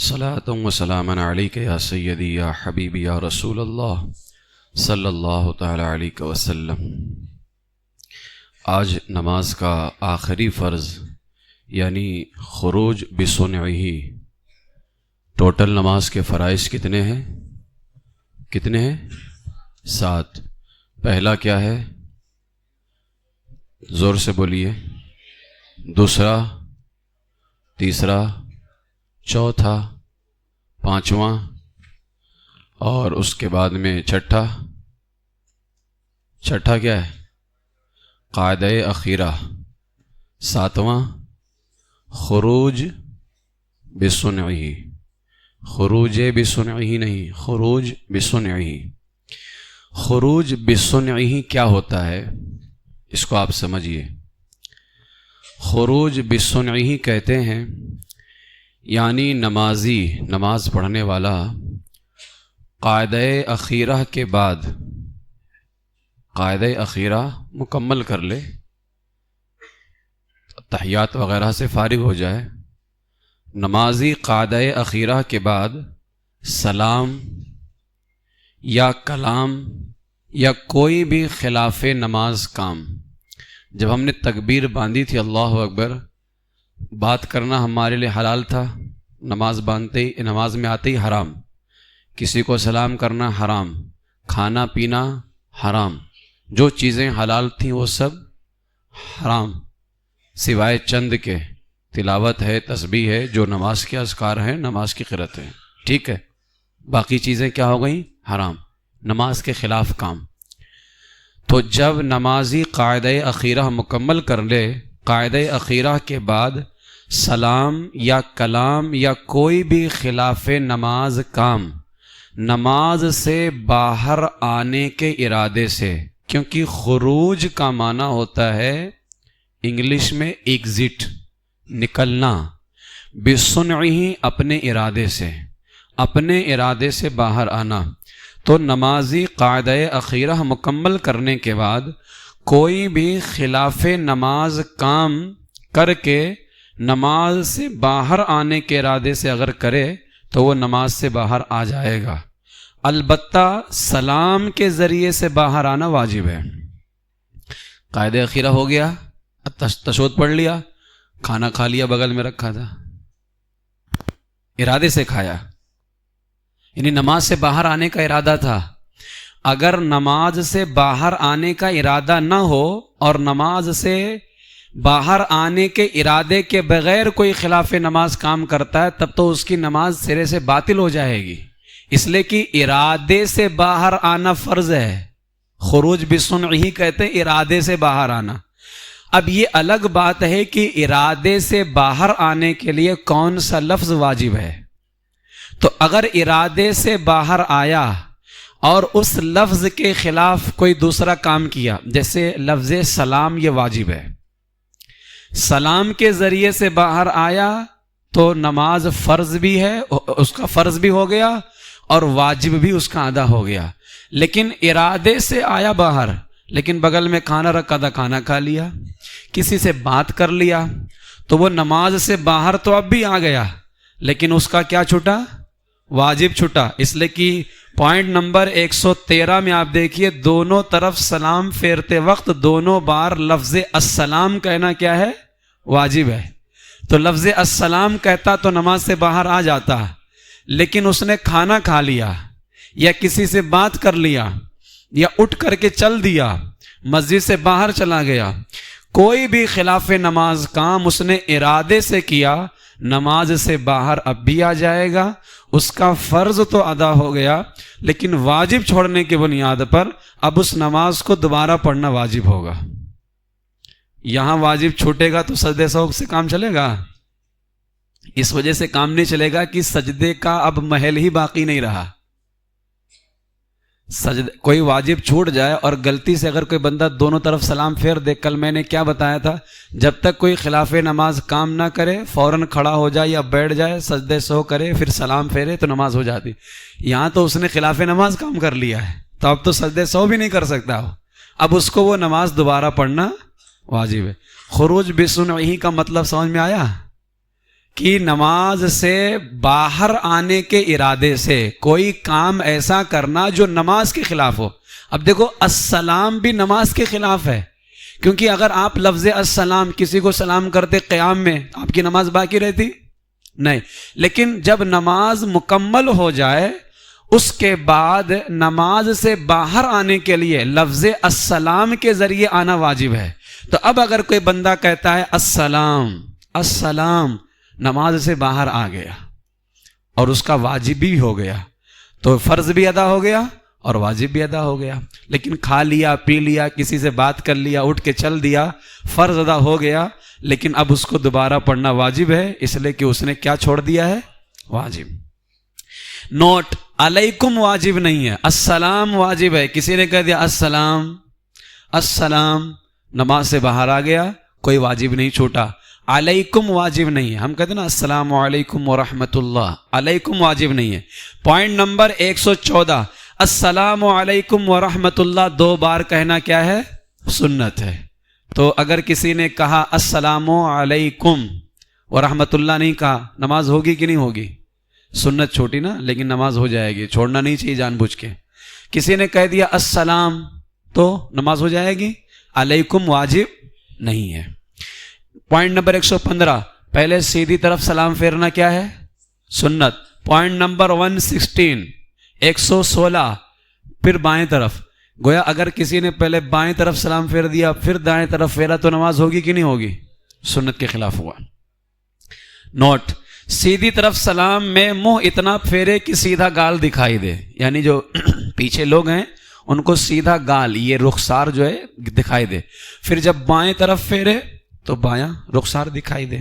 صلاۃ و سلاما علیک یا سیدی یا حبیبی یا رسول اللہ صلی اللہ تعالی علیہ وسلم۔ آج نماز کا آخری فرض یعنی خروج بسنعہ۔ ٹوٹل نماز کے فرائض کتنے ہیں؟ 7۔ پہلا کیا ہے؟ زور سے بولیے۔ دوسرا، تیسرا، چوتھا، پانچواں، اور اس کے بعد میں چھٹا کیا ہے؟ قاعدہ اخیرہ۔ ساتواں خروج بسنعہ۔ خروج بسنعہ نہیں، خروج بسنعہ۔ خروج بسنعہ کیا ہوتا ہے اس کو آپ سمجھیے۔ خروج بسنعہ کہتے ہیں یعنی نمازی، نماز پڑھنے والا قاعدہ اخیرہ کے بعد قاعدہ اخیرہ مکمل کر لے، تحیات وغیرہ سے فارغ ہو جائے، نمازی قاعدہ اخیرہ کے بعد سلام یا کلام یا کوئی بھی خلاف نماز کام، جب ہم نے تکبیر باندھی تھی اللہ اکبر، بات کرنا ہمارے لیے حلال تھا، نماز باندھتے ہی، نماز میں آتے ہی حرام، کسی کو سلام کرنا حرام، کھانا پینا حرام، جو چیزیں حلال تھیں وہ سب حرام، سوائے چند کے، تلاوت ہے، تسبیح ہے، جو نماز کے اذکار ہیں، نماز کی قرأت ہے، ٹھیک ہے، باقی چیزیں کیا ہو گئیں؟ حرام، نماز کے خلاف کام۔ تو جب نمازی قاعدہ اخیرہ مکمل کر لے، قاعدہ اخیرہ کے بعد سلام یا کلام یا کوئی بھی خلاف نماز کام، نماز سے باہر آنے کے ارادے سے، کیونکہ خروج کا معنی ہوتا ہے انگلش میں ایگزٹ، نکلنا، بسنعہ اپنے ارادے سے باہر آنا۔ تو نمازی قاعدہ اخیرہ مکمل کرنے کے بعد کوئی بھی خلاف نماز کام کر کے نماز سے باہر آنے کے ارادے سے اگر کرے تو وہ نماز سے باہر آ جائے گا، البتہ سلام کے ذریعے سے باہر آنا واجب ہے۔ قاعدہ اخیرہ ہو گیا، تشہد پڑھ لیا، کھانا کھا لیا، بغل میں رکھا تھا، ارادے سے کھایا، یعنی نماز سے باہر آنے کا ارادہ تھا۔ اگر نماز سے باہر آنے کا ارادہ نہ ہو اور نماز سے باہر آنے کے ارادے کے بغیر کوئی خلاف نماز کام کرتا ہے تب تو اس کی نماز سرے سے باطل ہو جائے گی، اس لیے کہ ارادے سے باہر آنا فرض ہے۔ خروج بسنعہ کہتے ہیں ارادے سے باہر آنا۔ اب یہ الگ بات ہے کہ ارادے سے باہر آنے کے لیے کون سا لفظ واجب ہے۔ تو اگر ارادے سے باہر آیا اور اس لفظ کے خلاف کوئی دوسرا کام کیا، جیسے لفظ سلام، یہ واجب ہے، سلام کے ذریعے سے باہر آیا تو نماز فرض بھی ہے، اس کا فرض بھی ہو گیا اور واجب بھی اس کا ادا ہو گیا۔ لیکن ارادے سے آیا باہر، لیکن بغل میں کھانا رکھا تھا، کھانا کھا لیا، کسی سے بات کر لیا، تو وہ نماز سے باہر تو اب بھی آ گیا، لیکن اس کا کیا چھوٹا؟ واجب چھوٹا۔ اس لیے کہ پوائنٹ نمبر 113 میں آپ دیکھیے، دونوں طرف سلام پھیرتے وقت دونوں بار لفظ السلام کہنا کیا ہے؟ واجب ہے۔ تو لفظ السلام کہتا تو نماز سے باہر آ جاتا، لیکن اس نے کھانا کھا لیا یا کسی سے بات کر لیا یا اٹھ کر کے چل دیا، مسجد سے باہر چلا گیا، کوئی بھی خلاف نماز کام اس نے ارادے سے کیا، نماز سے باہر اب بھی آ جائے گا، اس کا فرض تو ادا ہو گیا، لیکن واجب چھوڑنے کی بنیاد پر اب اس نماز کو دوبارہ پڑھنا واجب ہوگا۔ یہاں واجب چھوٹے گا تو سجدے سہو سے کام چلے گا؟ اس وجہ سے کام نہیں چلے گا کہ سجدے کا اب محل ہی باقی نہیں رہا۔ کوئی واجب چھوٹ جائے اور غلطی سے اگر کوئی بندہ دونوں طرف سلام پھیر دے، کل میں نے کیا بتایا تھا، جب تک کوئی خلاف نماز کام نہ کرے فوراً کھڑا ہو جائے یا بیٹھ جائے، سجدے سہو کرے، پھر سلام پھیرے تو نماز ہو جاتی۔ یہاں تو اس نے خلاف نماز کام کر لیا ہے، تو اب تو سجدے سہو بھی نہیں کر سکتا، اب اس کو وہ نماز دوبارہ پڑھنا واجب ہے۔ خروج بسنعہ کا مطلب سمجھ میں آیا؟ کہ نماز سے باہر آنے کے ارادے سے کوئی کام ایسا کرنا جو نماز کے خلاف ہو. اب دیکھو السلام بھی نماز کے خلاف ہے، کیونکہ اگر آپ لفظ السلام کسی کو سلام کرتے قیام میں، آپ کی نماز باقی رہتی نہیں. لیکن جب نماز مکمل ہو جائے اس کے بعد نماز سے باہر آنے کے لیے لفظ السلام کے ذریعے آنا واجب ہے. تو اب اگر کوئی بندہ کہتا ہے السلام السلام، نماز سے باہر آ گیا اور اس کا واجب بھی ہو گیا، تو فرض بھی ادا ہو گیا اور واجب بھی ادا ہو گیا. لیکن کھا لیا پی لیا، کسی سے بات کر لیا، اٹھ کے چل دیا، فرض ادا ہو گیا، لیکن اب اس کو دوبارہ پڑھنا واجب ہے، اس لیے کہ اس نے کیا چھوڑ دیا ہے؟ واجب. نوٹ: علیکم واجب نہیں ہے، السلام واجب ہے. کسی نے کہہ دیا السلام السلام، نماز سے باہر آ گیا، کوئی واجب نہیں چھوٹا. علیکم واجب نہیں ہے. ہم کہتے ہیں نا السلام علیکم ورحمۃ اللہ، علیکم واجب نہیں ہے. پوائنٹ نمبر 114، السلام علیکم ورحمۃ اللہ 2 بار کہنا کیا ہے؟ سنت ہے. تو اگر کسی نے کہا السلام علیکم ورحمۃ اللہ نہیں کہا، نماز ہوگی کہ نہیں ہوگی؟ سنت چھوٹی نا، لیکن نماز ہو جائے گی. چھوڑنا نہیں چاہیے جان بوجھ کے. کسی نے کہہ دیا السلام تو نماز ہو جائے گی. علیکم واجب نہیں ہے. پوائنٹ نمبر 115، پہلے سیدھی طرف سلام پھیرنا کیا ہے؟ سنت. پوائنٹ نمبر 116، پھر بائیں طرف. گویا اگر کسی نے پہلے بائیں طرف سلام پھیر دیا پھر دائیں طرف پھیرا تو نماز ہوگی کہ نہیں ہوگی؟ سنت کے خلاف ہوا. نوٹ: سیدھی طرف سلام میں منہ اتنا پھیرے کہ سیدھا گال دکھائی دے، یعنی جو پیچھے لوگ ہیں ان کو سیدھا گال، یہ رخسار جو ہے دکھائی دے. پھر جب بائیں طرف پھیرے تو بایاں رخسار دکھائی دے.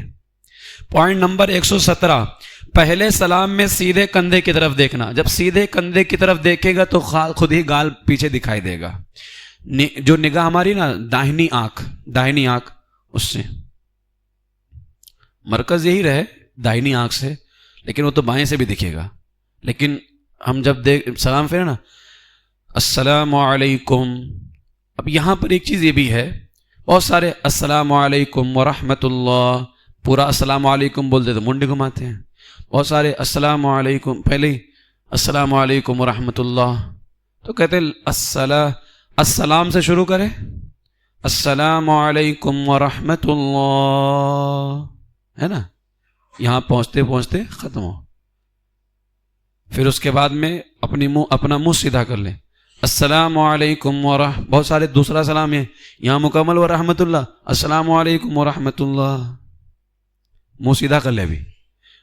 پوائنٹ نمبر 117، پہلے سلام میں سیدھے کندھے کی طرف دیکھنا. جب سیدھے کندھے کی طرف دیکھے گا تو خود ہی گال پیچھے دکھائی دے گا. جو نگاہ ہماری نا داہنی آنکھ اس سے مرکز یہی رہے داہنی آنکھ سے، لیکن وہ تو بائیں سے بھی دکھے گا. لیکن ہم جب سلام پھیرے نا السلام علیکم، اب یہاں پر ایک چیز یہ بھی ہے، بہت سارے السلام علیکم ورحمۃ اللہ، پورا السلام علیکم بولتے تو منڈی گھماتے ہیں. بہت سارے السلام علیکم پہلے ہی السلام علیکم ورحمۃ اللہ، تو کہتے ہیں السلام سے شروع کرے، السلام علیکم ورحمۃ اللہ، ہے نا، یہاں پہنچتے پہنچتے ختم ہو. پھر اس کے بعد میں اپنا منہ سیدھا کر لیں، السلام علیکم بہت سارے دوسرا سلام ہے، یہاں مکمل ورحمۃ اللہ، السلام علیکم ورحمۃ اللہ، منہ سیدھا کر لے ابھی،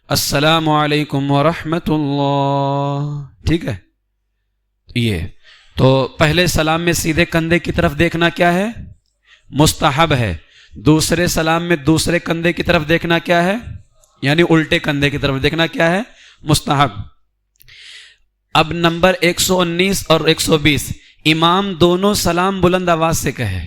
السلام علیکم ورحمۃ اللہ. ٹھیک ہے. یہ تو پہلے سلام میں سیدھے کندھے کی طرف دیکھنا کیا ہے؟ مستحب ہے. دوسرے سلام میں دوسرے کندھے کی طرف دیکھنا کیا ہے؟ یعنی الٹے کندھے کی طرف دیکھنا کیا ہے؟ مستحب. اب نمبر 119 اور 120، امام دونوں سلام بلند آواز سے کہے،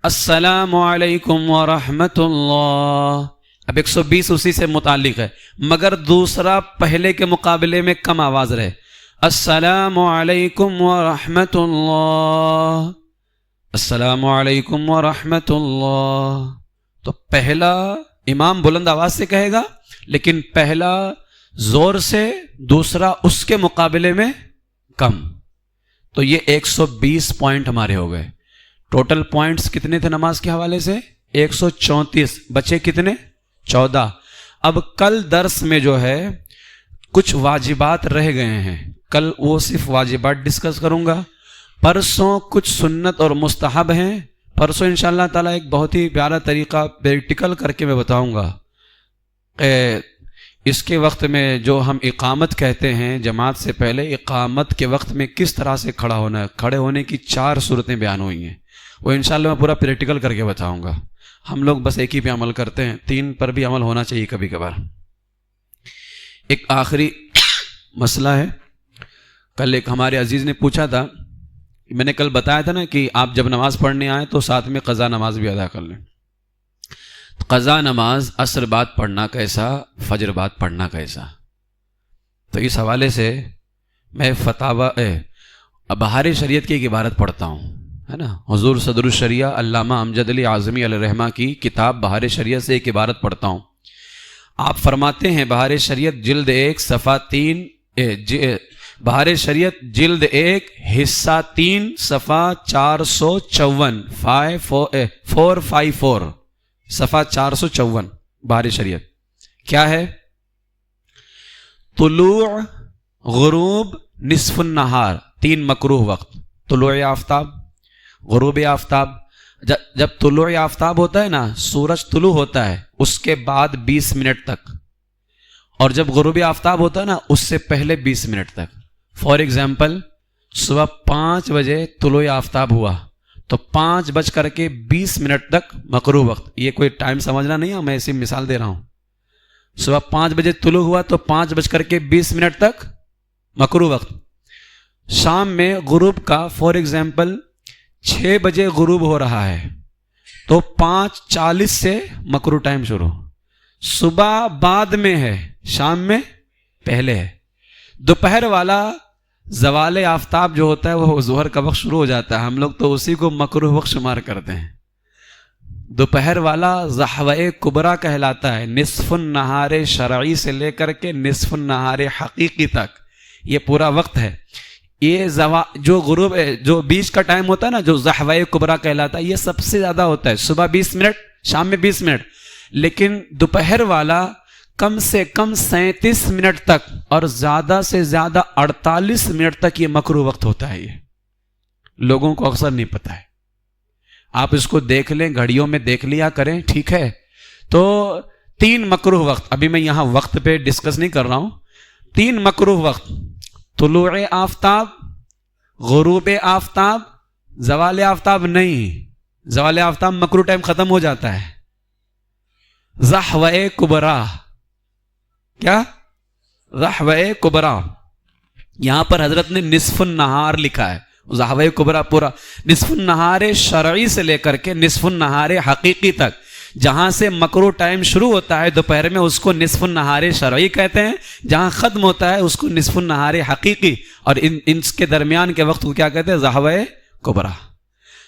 السلام علیکم ورحمۃ اللہ. اب 120 اسی سے متعلق ہے، مگر دوسرا پہلے کے مقابلے میں کم آواز رہے، السلام علیکم ورحمۃ اللہ، السلام علیکم ورحمۃ اللہ. تو پہلا امام بلند آواز سے کہے گا، لیکن پہلا زور سے، دوسرا اس کے مقابلے میں کم. تو یہ 120 پوائنٹ ہمارے ہو گئے. ٹوٹل پوائنٹس کتنے تھے نماز کے حوالے سے؟ 134. بچے کتنے؟ 14. اب کل درس میں جو ہے کچھ واجبات رہ گئے ہیں، کل وہ صرف واجبات ڈسکس کروں گا. پرسوں کچھ سنت اور مستحب ہیں. پرسوں انشاءاللہ تعالیٰ ایک بہت ہی پیارا طریقہ پریکٹیکل کر کے میں بتاؤں گا. اس کے وقت میں جو ہم اقامت کہتے ہیں جماعت سے پہلے، اقامت کے وقت میں کس طرح سے کھڑا ہونا ہے، کھڑے ہونے کی 4 صورتیں بیان ہوئی ہیں، وہ انشاءاللہ میں پورا پریکٹیکل کر کے بتاؤں گا. ہم لوگ بس ایک ہی پہ عمل کرتے ہیں، 3 پر بھی عمل ہونا چاہیے کبھی کبھار. ایک آخری مسئلہ ہے. کل ایک ہمارے عزیز نے پوچھا تھا، میں نے کل بتایا تھا نا کہ آپ جب نماز پڑھنے آئیں تو ساتھ میں قضا نماز بھی ادا کر لیں. قضا نماز عصر بعد پڑھنا کیسا، فجر بعد پڑھنا کیسا؟ تو اس حوالے سے میں فتاوی بہار شریعت کی ایک عبارت پڑھتا ہوں، ہے نا، حضور صدر الشریعہ علامہ امجد علی اعظمی علیہ الرحمہ کی کتاب بہار شریعت سے ایک عبارت پڑھتا ہوں. آپ فرماتے ہیں بہار شریعت جلد 1 صفحہ 3 بہار شریعت جلد 1 حصہ 3 صفحہ 454 454 صفحہ 454 بہار شریعت کیا ہے؟ طلوع، غروب، نصف النہار، 3 مکروہ وقت. طلوع آفتاب، غروب آفتاب. جب طلوع آفتاب ہوتا ہے نا، سورج طلوع ہوتا ہے، اس کے بعد 20 منٹ تک، اور جب غروب آفتاب ہوتا ہے نا اس سے پہلے 20 منٹ تک. فار ایگزامپل صبح 5 بجے طلوع آفتاب ہوا تو 5:20 تک مکروہ وقت. یہ کوئی ٹائم سمجھنا نہیں ہے، میں ایسی مثال دے رہا ہوں. صبح 5 بجے طلوع ہوا تو 5:20 تک مکروہ وقت. شام میں غروب کا فار ایگزامپل 6 بجے غروب ہو رہا ہے تو 5:40 سے مکروہ ٹائم شروع. صبح بعد میں ہے، شام میں پہلے ہے. دوپہر والا زوال آفتاب جو ہوتا ہے وہ ظہر کا وقت شروع ہو جاتا ہے، ہم لوگ تو اسی کو مکروہ وقت شمار کرتے ہیں. دوپہر والا ضحوہ کبریٰ کہلاتا ہے. نصف النہار شرعی سے لے کر کے نصف النہار حقیقی تک یہ پورا وقت ہے. یہ جو غروب جو بیچ کا ٹائم ہوتا ہے نا، جو ضحوہ کبریٰ کہلاتا ہے، یہ سب سے زیادہ ہوتا ہے. صبح 20 منٹ، شام میں 20 منٹ. لیکن دوپہر والا کم سے کم 37 منٹ تک اور زیادہ سے زیادہ 48 منٹ تک یہ مکروہ وقت ہوتا ہے. یہ لوگوں کو اکثر نہیں پتہ ہے. آپ اس کو دیکھ لیں، گھڑیوں میں دیکھ لیا کریں، ٹھیک ہے. تو 3 مکروہ وقت، ابھی میں یہاں وقت پہ ڈسکس نہیں کر رہا ہوں. 3 مکروہ وقت: طلوع آفتاب، غروب آفتاب، زوال آفتاب نہیں. زوال آفتاب مکروہ ٹائم ختم ہو جاتا ہے. ضحوہ کبریٰ، کیا؟ ضحوہ کبریٰ. یہاں پر حضرت نے نصف النہار لکھا ہے. ضحوہ کبریٰ پورا نصف النہار شرعی سے لے کر کے نصف النہار حقیقی تک، جہاں سے مکروہ ٹائم شروع ہوتا ہے دوپہر میں اس کو نصف النہار شرعی کہتے ہیں، جہاں ختم ہوتا ہے اس کو نصف النہار حقیقی، اور ان کے درمیان کے وقت کو کیا کہتے ہیں؟ ضحوہ کبریٰ.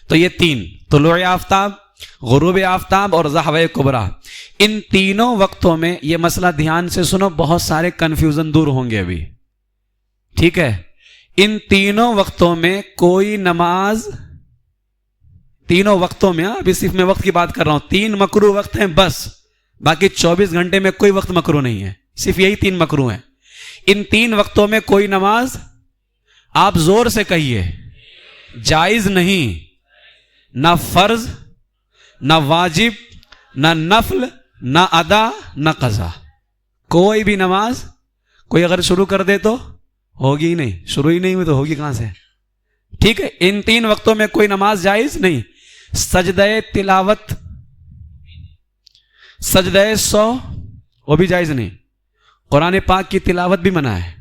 تو یہ 3: طلوع آفتاب، غروب آفتاب اور ضحوہ کبریٰ. ان تینوں وقتوں میں یہ مسئلہ دھیان سے سنو، بہت سارے کنفیوژن دور ہوں گے ابھی، ٹھیک ہے. ان تینوں وقتوں میں کوئی نماز، تینوں وقتوں میں، ابھی صرف میں وقت کی بات کر رہا ہوں، 3 مکروہ وقت ہیں بس، باقی 24 گھنٹے میں کوئی وقت مکروہ نہیں ہے، صرف یہی 3 مکروہ ہیں. ان 3 وقتوں میں کوئی نماز، آپ زور سے کہیے، جائز نہیں. نہ فرض، نہ واجب، نہ نفل، نہ ادا، نہ قضا. کوئی بھی نماز کوئی اگر شروع کر دے تو ہوگی ہی نہیں، شروع ہی نہیں ہوئی تو ہوگی کہاں سے؟ ٹھیک ہے. ان 3 وقتوں میں کوئی نماز جائز نہیں. سجدہ تلاوت، سجدہ سو، وہ بھی جائز نہیں. قرآن پاک کی تلاوت بھی منع ہے،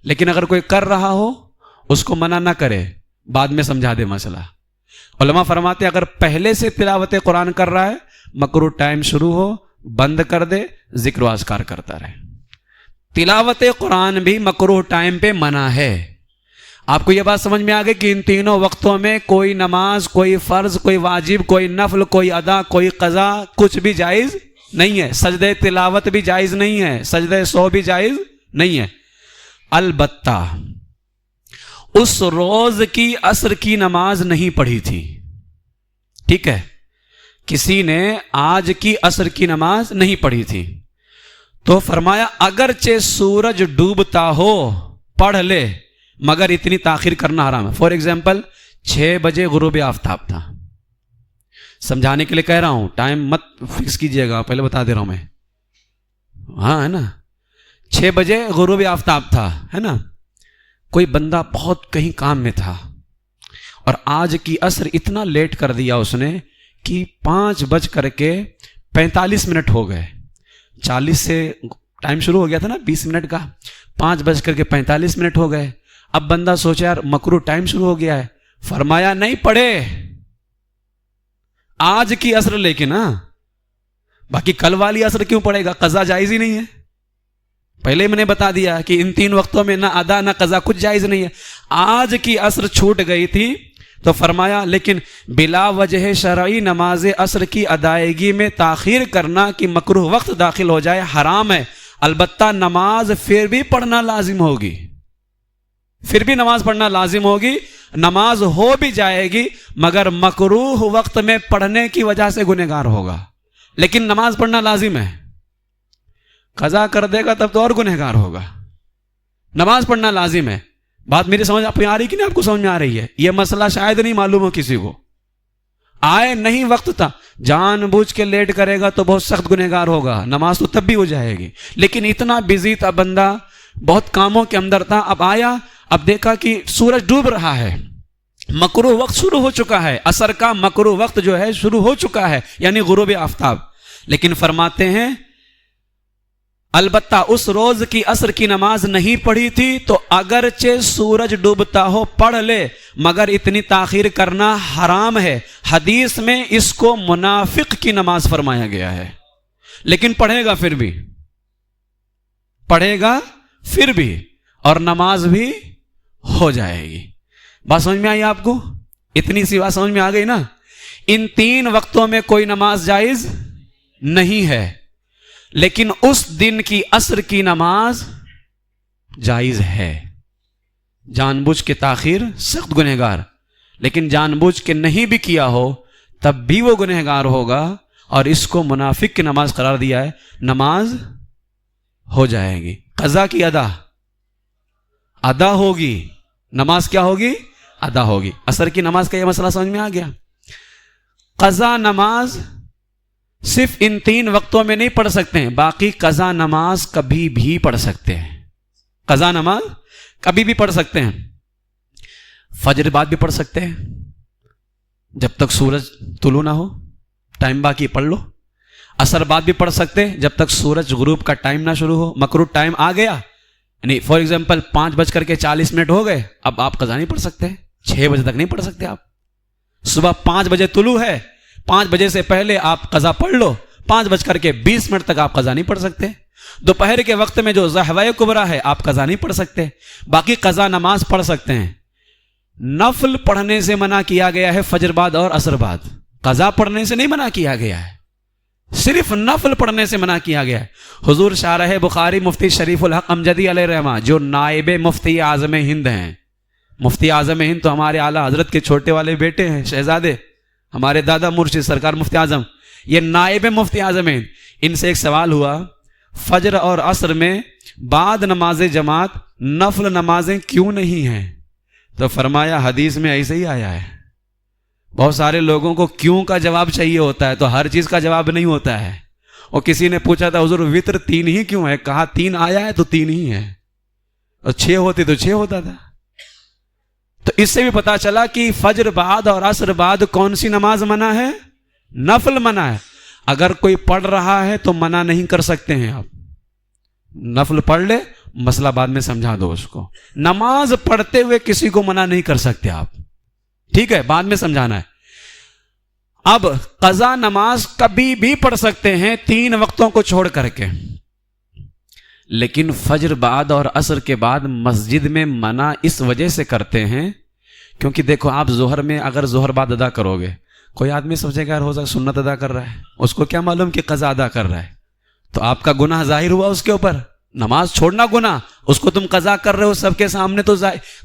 لیکن اگر کوئی کر رہا ہو اس کو منع نہ کرے، بعد میں سمجھا دے مسئلہ. علماء فرماتے اگر پہلے سے تلاوت قرآن کر رہا ہے، مکروہ ٹائم شروع ہو بند کر دے، ذکر و اذکار کرتا رہے. تلاوت قرآن بھی مکروہ ٹائم پہ منع ہے. آپ کو یہ بات سمجھ میں آ گئی کہ ان تینوں وقتوں میں کوئی نماز، کوئی فرض، کوئی واجب، کوئی نفل، کوئی ادا، کوئی قضا، کچھ بھی جائز نہیں ہے. سجدہ تلاوت بھی جائز نہیں ہے، سجدہ سو بھی جائز نہیں ہے. البتہ اس روز کی عصر کی نماز نہیں پڑھی تھی، ٹھیک ہے. کسی نے آج کی عصر کی نماز نہیں پڑھی تھی تو فرمایا اگرچہ سورج ڈوبتا ہو پڑھ لے، مگر اتنی تاخیر کرنا حرام ہے. فار ایگزامپل 6 بجے غروب آفتاب تھا، سمجھانے کے لیے کہہ رہا ہوں، ٹائم مت فکس کیجئے گا، پہلے بتا دے رہا ہوں میں. ہاں ہے نا، 6 بجے غروب آفتاب تھا، ہے نا. کوئی بندہ بہت کہیں کام میں تھا اور آج کی عصر اتنا لیٹ کر دیا اس نے کہ 5:45 ہو گئے. 40 سے ٹائم شروع ہو گیا تھا نا 20 منٹ کا، 5:45 ہو گئے. اب بندہ سوچا یار مکروہ ٹائم شروع ہو گیا ہے، فرمایا نہیں پڑھے آج کی عصر، لیکن باقی کل والی عصر کیوں پڑھے گا؟ قضا جائز ہی نہیں ہے. پہلے میں نے بتا دیا کہ ان 3 وقتوں میں نہ ادا نہ قضا کچھ جائز نہیں ہے. آج کی عصر چھوٹ گئی تھی تو فرمایا لیکن بلا وجہ شرعی نماز عصر کی ادائیگی میں تاخیر کرنا کہ مکروہ وقت داخل ہو جائے حرام ہے، البتہ نماز پھر بھی پڑھنا لازم ہوگی، پھر بھی نماز پڑھنا لازم ہوگی، نماز ہو بھی جائے گی مگر مکروہ وقت میں پڑھنے کی وجہ سے گنہگار ہوگا، لیکن نماز پڑھنا لازم ہے، قضا کر دے گا تب تو اور گنہگار ہوگا، نماز پڑھنا لازم ہے۔ بات میری سمجھ آپ کو آ رہی کہ نہیں؟ آپ کو سمجھ میں آ رہی ہے؟ یہ مسئلہ شاید نہیں معلوم ہو کسی کو، آئے نہیں وقت تھا جان بوجھ کے لیٹ کرے گا تو بہت سخت گنہگار ہوگا، نماز تو تب بھی ہو جائے گی، لیکن اتنا بزی تھا بندہ، بہت کاموں کے اندر تھا، اب آیا، اب دیکھا کہ سورج ڈوب رہا ہے، مکروہ وقت شروع ہو چکا ہے، عصر کا مکروہ وقت جو ہے شروع ہو چکا ہے، یعنی غروب آفتاب، لیکن فرماتے ہیں البتہ اس روز کی عصر کی نماز نہیں پڑھی تھی تو اگرچہ سورج ڈوبتا ہو پڑھ لے مگر اتنی تاخیر کرنا حرام ہے، حدیث میں اس کو منافق کی نماز فرمایا گیا ہے، لیکن پڑھے گا پھر بھی، پڑھے گا پھر بھی اور نماز بھی ہو جائے گی۔ بات سمجھ میں آئی آپ کو؟ اتنی سی بات سمجھ میں آ گئی نا؟ ان 3 وقتوں میں کوئی نماز جائز نہیں ہے، لیکن اس دن کی عصر کی نماز جائز ہے۔ جان بوجھ کے تاخیر سخت گنہگار، لیکن جان بوجھ کے نہیں بھی کیا ہو تب بھی وہ گنہگار ہوگا، اور اس کو منافق کی نماز قرار دیا ہے، نماز ہو جائے گی، قضا کی ادا ہوگی، نماز کیا ہوگی؟ ادا ہوگی۔ عصر کی نماز کا یہ مسئلہ سمجھ میں آ گیا؟ قضا نماز صرف ان 3 وقتوں میں نہیں پڑھ سکتے ہیں، باقی قضا نماز کبھی بھی پڑھ سکتے ہیں، قضا نماز کبھی بھی پڑھ سکتے ہیں، فجر بعد بھی پڑھ سکتے ہیں، جب تک سورج طلوع نہ ہو، ٹائم باقی پڑھ لو، عصر بعد بھی پڑھ سکتے ہیں جب تک سورج غروب کا ٹائم نہ شروع ہو، مکروہ ٹائم آ گیا، یعنی فار ایگزامپل 5:40 ہوگئے، اب آپ قضا نہیں پڑھ سکتے، 6 بجے تک نہیں پڑھ سکتے، آپ صبح 5 بجے طلوع ہے، 5 بجے سے پہلے آپ قضا پڑھ لو، 5:20 تک آپ قضا نہیں پڑھ سکتے، دوپہر کے وقت میں جو ضحوہ کبریٰ ہے آپ قضا نہیں پڑھ سکتے، باقی قضا نماز پڑھ سکتے ہیں۔ نفل پڑھنے سے منع کیا گیا ہے فجر بعد اور عصر بعد، قضا پڑھنے سے نہیں منع کیا گیا ہے، صرف نفل پڑھنے سے منع کیا گیا ہے۔ حضور شارح بخاری مفتی شریف الحق امجدی علیہ الرحمہ جو نائب مفتی اعظم ہند ہیں، مفتی اعظم ہند تو ہمارے اعلیٰ حضرت کے چھوٹے والے بیٹے ہیں، شہزادے، ہمارے دادا مرشد سرکار مفتی اعظم، یہ نائب مفتی اعظم ہیں، ان سے ایک سوال ہوا فجر اور عصر میں بعد نماز جماعت نفل نمازیں کیوں نہیں ہیں؟ تو فرمایا حدیث میں ایسے ہی آیا ہے، بہت سارے لوگوں کو کیوں کا جواب چاہیے ہوتا ہے، تو ہر چیز کا جواب نہیں ہوتا ہے۔ اور کسی نے پوچھا تھا حضور وتر 3 ہی کیوں ہے؟ کہا 3 آیا ہے تو 3 ہی ہے، اور 6 ہوتے تو 6 ہوتا تھا۔ تو اس سے بھی پتا چلا کہ فجر بعد اور عصر بعد کون سی نماز منع ہے؟ نفل منع ہے۔ اگر کوئی پڑھ رہا ہے تو منع نہیں کر سکتے ہیں آپ، نفل پڑھ لے، مسئلہ بعد میں سمجھا دو اس کو، نماز پڑھتے ہوئے کسی کو منع نہیں کر سکتے آپ، ٹھیک ہے، بعد میں سمجھانا ہے۔ اب قضا نماز کبھی بھی پڑھ سکتے ہیں 3 وقتوں کو چھوڑ کر کے، لیکن فجر بعد اور عصر کے بعد مسجد میں منع اس وجہ سے کرتے ہیں کیونکہ دیکھو آپ ظہر میں اگر ظہر بعد ادا کرو گے، کوئی آدمی سمجھے گا یار ہو سکتا سنت ادا کر رہا ہے، اس کو کیا معلوم کہ قضا ادا کر رہا ہے، تو آپ کا گناہ ظاہر ہوا اس کے اوپر، نماز چھوڑنا گناہ، اس کو تم قضا کر رہے ہو سب کے سامنے، تو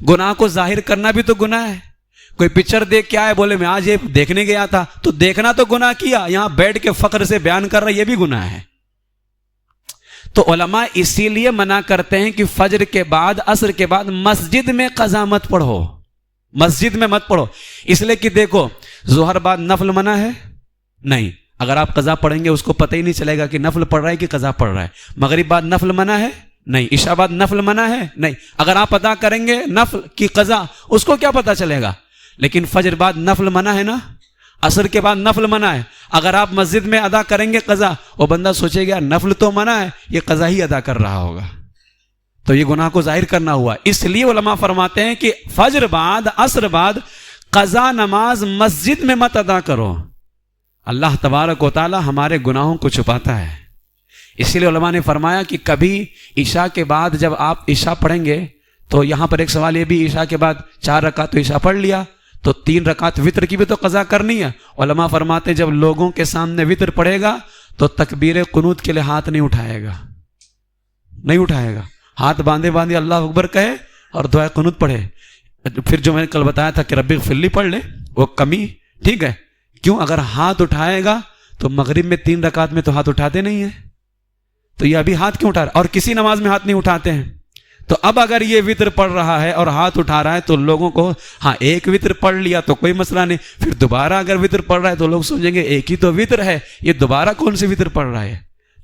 گناہ کو ظاہر کرنا بھی تو گناہ ہے۔ کوئی پکچر دیکھ کے آئے بولے میں آج یہ دیکھنے گیا تھا، تو دیکھنا تو گناہ کیا، یہاں بیٹھ کے فخر سے بیان کر رہا یہ بھی گناہ ہے۔ تو علماء اسی لیے منع کرتے ہیں کہ فجر کے بعد عصر کے بعد مسجد میں قضا مت پڑھو، مسجد میں مت پڑھو، اس لیے کہ دیکھو ظہر بعد نفل منع ہے نہیں، اگر آپ قضا پڑھیں گے اس کو پتہ ہی نہیں چلے گا کہ نفل پڑھ رہا ہے کہ قضا پڑھ رہا ہے، مغرب بعد نفل منع ہے نہیں، عشاء بعد نفل منع ہے نہیں، اگر آپ ادا کریں گے نفل کی قضا اس کو کیا پتہ چلے گا، لیکن فجر بعد نفل منع ہے نا، عصر کے بعد نفل منع ہے، اگر آپ مسجد میں ادا کریں گے قضا، وہ بندہ سوچے گا نفل تو منع ہے، یہ قضا ہی ادا کر رہا ہوگا، تو یہ گناہ کو ظاہر کرنا ہوا۔ اس لیے علماء فرماتے ہیں کہ فجر بعد عصر بعد قضا نماز مسجد میں مت ادا کرو، اللہ تبارک و تعالی ہمارے گناہوں کو چھپاتا ہے، اسی لیے علماء نے فرمایا کہ کبھی عشاء کے بعد جب آپ عشاء پڑھیں گے تو یہاں پر ایک سوال یہ بھی، عشاء کے بعد 4 رکعت تو عشاء پڑھ لیا، تو 3 رکعت وطر کی بھی تو قضا کرنی ہے. علماء فرماتے ہیں جب لوگوں کے سامنے وطر پڑھے گا تو تکبیر قنوت کے لیے ہاتھ نہیں اٹھائے گا. ہاتھ باندھے اللہ اکبر کہے اور دعائے قنوت پڑھے. پھر جو میں نے کل بتایا تھا کہ رب اغفر لی پڑھ لے، وہ کمی ٹھیک ہے. کیوں؟ اگر ہاتھ اٹھائے گا تو مغرب میں 3 رکعت میں تو ہاتھ اٹھاتے نہیں ہیں، تو یہ ابھی ہاتھ کیوں اٹھا رہا ہے؟ اور کسی نماز میں ہاتھ نہیں اٹھاتے ہیں. تو اب اگر یہ وطر پڑھ رہا ہے اور ہاتھ اٹھا رہا ہے تو لوگوں کو ایک وطر پڑھ لیا تو کوئی مسئلہ نہیں، پھر دوبارہ اگر وطر پڑھ رہا ہے تو لوگ سمجھیں گے ایک ہی تو وطر ہے، یہ دوبارہ کون سی وطر پڑھ رہا ہے.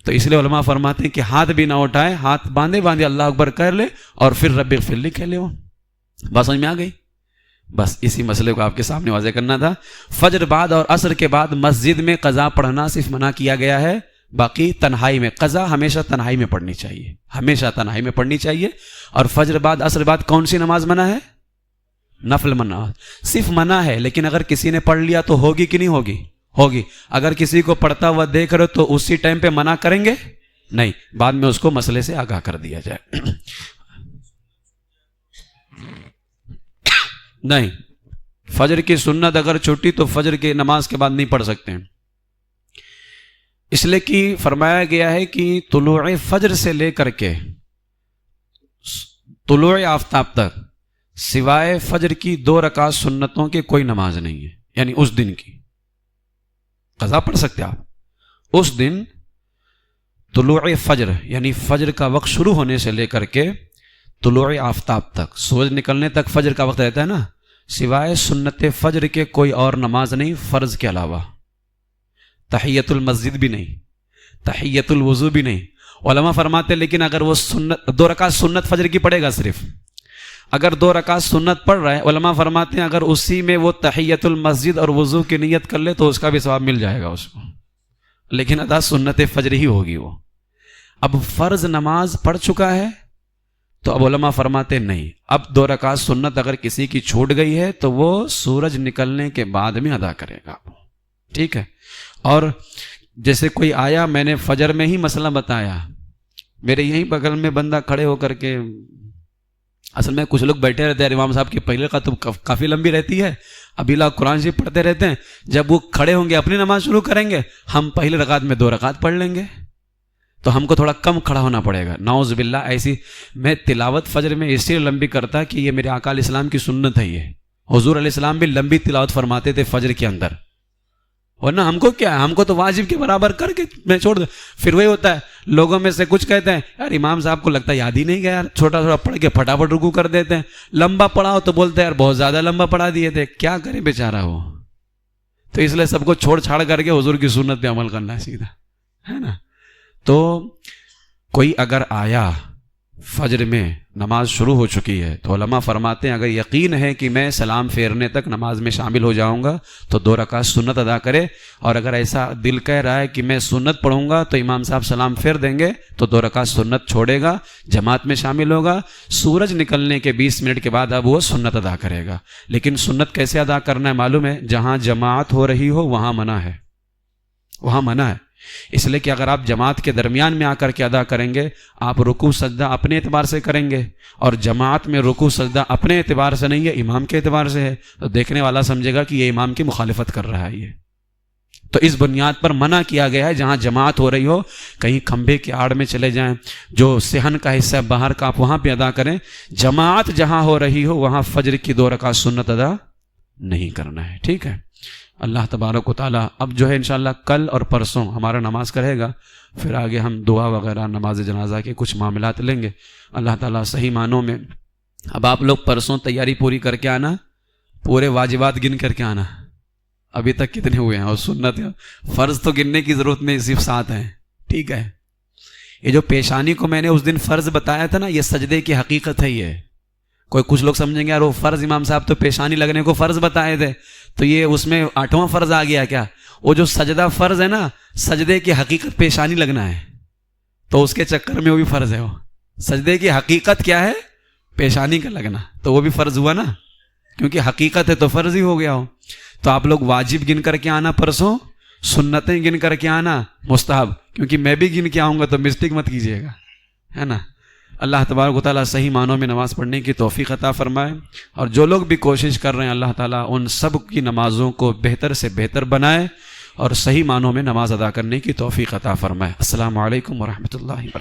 تو اس لیے علماء فرماتے ہیں کہ ہاتھ بھی نہ اٹھائے، ہاتھ باندھے اللہ اکبر کر لے اور پھر رب اغفر لی کہہ لے. وہ بات سمجھ میں آ گئی؟ بس اسی مسئلے کو آپ کے سامنے واضح کرنا تھا. فجر بعد اور عصر کے بعد مسجد میں قضا پڑھنا صرف منع کیا گیا ہے، باقی تنہائی میں قضا ہمیشہ تنہائی میں پڑھنی چاہیے. اور فجر بعد عصر بعد کون سی نماز منع ہے؟ نفل منع، صرف منع ہے. لیکن اگر کسی نے پڑھ لیا تو ہوگی کہ نہیں ہوگی. اگر کسی کو پڑھتا ہوا دیکھ رہے تو اسی ٹائم پہ منع کریں گے نہیں، بعد میں اس کو مسئلے سے آگاہ کر دیا جائے. نہیں، فجر کی سنت اگر چھوٹی تو فجر کی نماز کے بعد نہیں پڑھ سکتے ہیں، اس لیے کہ فرمایا گیا ہے کہ طلوع فجر سے لے کر کے طلوع آفتاب تک سوائے فجر کی 2 رکعت سنتوں کے کوئی نماز نہیں ہے. یعنی اس دن کی قضا پڑھ سکتے آپ اس دن طلوع فجر، یعنی فجر کا وقت شروع ہونے سے لے کر کے طلوع آفتاب تک، سورج نکلنے تک فجر کا وقت رہتا ہے نا، سوائے سنت فجر کے کوئی اور نماز نہیں فرض کے علاوہ. تحیت المسجد بھی نہیں، تحیت الوضو بھی نہیں. علماء فرماتے لیکن اگر وہ 2 رکعت سنت فجر کی پڑھے گا، صرف اگر 2 رکعت سنت پڑھ رہا ہے، علماء فرماتے ہیں اگر اسی میں وہ تحیت المسجد اور وضو کی نیت کر لے تو اس کا بھی ثواب مل جائے گا اس کو، لیکن ادا سنت فجر ہی ہوگی. وہ اب فرض نماز پڑھ چکا ہے تو اب علماء فرماتے نہیں، اب 2 رکعت سنت اگر کسی کی چھوٹ گئی ہے تو وہ سورج نکلنے کے بعد میں ادا کرے گا. ٹھیک ہے. اور جیسے کوئی آیا، میں نے فجر میں ہی مسئلہ بتایا، میرے یہیں بغل میں بندہ کھڑے ہو کر کے، اصل میں کچھ لوگ بیٹھے رہتے ہیں، امام صاحب کی پہلے کا تو کافی لمبی رہتی ہے، ابھی لاکھ قرآن شریف پڑھتے رہتے ہیں، جب وہ کھڑے ہوں گے اپنی نماز شروع کریں گے، ہم پہلی رکعت میں 2 رکعت پڑھ لیں گے تو ہم کو تھوڑا کم کھڑا ہونا پڑے گا. نعوذ باللہ. ایسی میں تلاوت فجر میں اس لیے لمبی کرتا کہ یہ میرے آقا علیہ السلام کی سنت ہے. یہ حضور علیہ السلام بھی لمبی تلاوت فرماتے تھے فجر کے اندر، ورنہ ہم کو کیا ہے، ہم کو تو واجب کے برابر کر کے میں چھوڑ دوں. پھر وہی ہوتا ہے، لوگوں میں سے کچھ کہتے ہیں یار امام صاحب کو لگتا ہے یاد ہی نہیں گیا یار، چھوٹا چھوٹا پڑھ کے پھٹافٹ رکوع کر دیتے ہیں، لمبا پڑھاؤ تو بولتے ہیں یار بہت زیادہ لمبا پڑھا دیے تھے، کیا کرے بیچارہ وہ. تو اس لیے سب کو چھوڑ چھاڑ کر کے حضور کی سنت پہ عمل کرنا ہے سیدھا، ہے نا. تو کوئی اگر آیا فجر میں نماز شروع ہو چکی ہے تو علماء فرماتے ہیں اگر یقین ہے کہ میں سلام پھیرنے تک نماز میں شامل ہو جاؤں گا تو 2 رکعت سنت ادا کرے، اور اگر ایسا دل کہہ رہا ہے کہ میں سنت پڑھوں گا تو امام صاحب سلام پھیر دیں گے تو 2 رکعت سنت چھوڑے گا، جماعت میں شامل ہوگا، سورج نکلنے کے 20 منٹ کے بعد اب وہ سنت ادا کرے گا. لیکن سنت کیسے ادا کرنا ہے معلوم ہے؟ جہاں جماعت ہو رہی ہو وہاں منع ہے، وہاں منع ہے. اس لیے کہ اگر آپ جماعت کے درمیان میں آ کر کے ادا کریں گے، آپ رکوع سجدہ اپنے اعتبار سے کریں گے، اور جماعت میں رکوع سجدہ اپنے اعتبار سے نہیں ہے، امام کے اعتبار سے ہے، تو دیکھنے والا سمجھے گا کہ یہ امام کی مخالفت کر رہا ہے. یہ تو اس بنیاد پر منع کیا گیا ہے جہاں جماعت ہو رہی ہو، کہیں کھمبے کی آڑ میں چلے جائیں، جو صحن کا حصہ ہے باہر کا آپ وہاں پہ ادا کریں. جماعت جہاں ہو رہی ہو وہاں فجر کی 2 رکعت سنت ادا نہیں کرنا ہے. ٹھیک ہے. اللہ تبارک و تعالیٰ اب جو ہے انشاءاللہ کل اور پرسوں ہمارا نماز کرے گا، پھر آگے ہم دعا وغیرہ نماز جنازہ کے کچھ معاملات لیں گے. اللہ تعالیٰ صحیح معنوں میں. اب آپ لوگ پرسوں تیاری پوری کر کے آنا، پورے واجبات گن کر کے آنا. ابھی تک کتنے ہوئے ہیں؟ اور سنت فرض تو گننے کی ضرورت نہیں، صرف 7 ہیں. ٹھیک ہے. یہ جو پیشانی کو میں نے اس دن فرض بتایا تھا نا، یہ سجدے کی حقیقت ہے. یہ کوئی کچھ لوگ سمجھیں گے یار وہ فرض امام صاحب تو پیشانی لگنے کو فرض بتائے تھے تو یہ اس میں 8واں فرض آ گیا کیا؟ وہ جو سجدہ فرض ہے نا، سجدے کی حقیقت پیشانی لگنا ہے، تو اس کے چکر میں وہ بھی فرض ہے. وہ سجدے کی حقیقت کیا ہے؟ پیشانی کا لگنا، تو وہ بھی فرض ہوا نا، کیونکہ حقیقت ہے تو فرض ہی ہو گیا ہو. تو آپ لوگ واجب گن کر کے آنا پرسوں، سنتیں گن کر کے آنا، مستحب، کیونکہ میں بھی گن کے آؤں گا تو مسٹیک مت کیجیے گا، ہے نا. اللہ تبارک و تعالیٰ صحیح معنوں میں نماز پڑھنے کی توفیق عطا فرمائے، اور جو لوگ بھی کوشش کر رہے ہیں اللہ تعالیٰ ان سب کی نمازوں کو بہتر سے بہتر بنائے اور صحیح معنوں میں نماز ادا کرنے کی توفیق عطا فرمائے۔ السلام علیکم ورحمۃ اللہ وبرکاتہ۔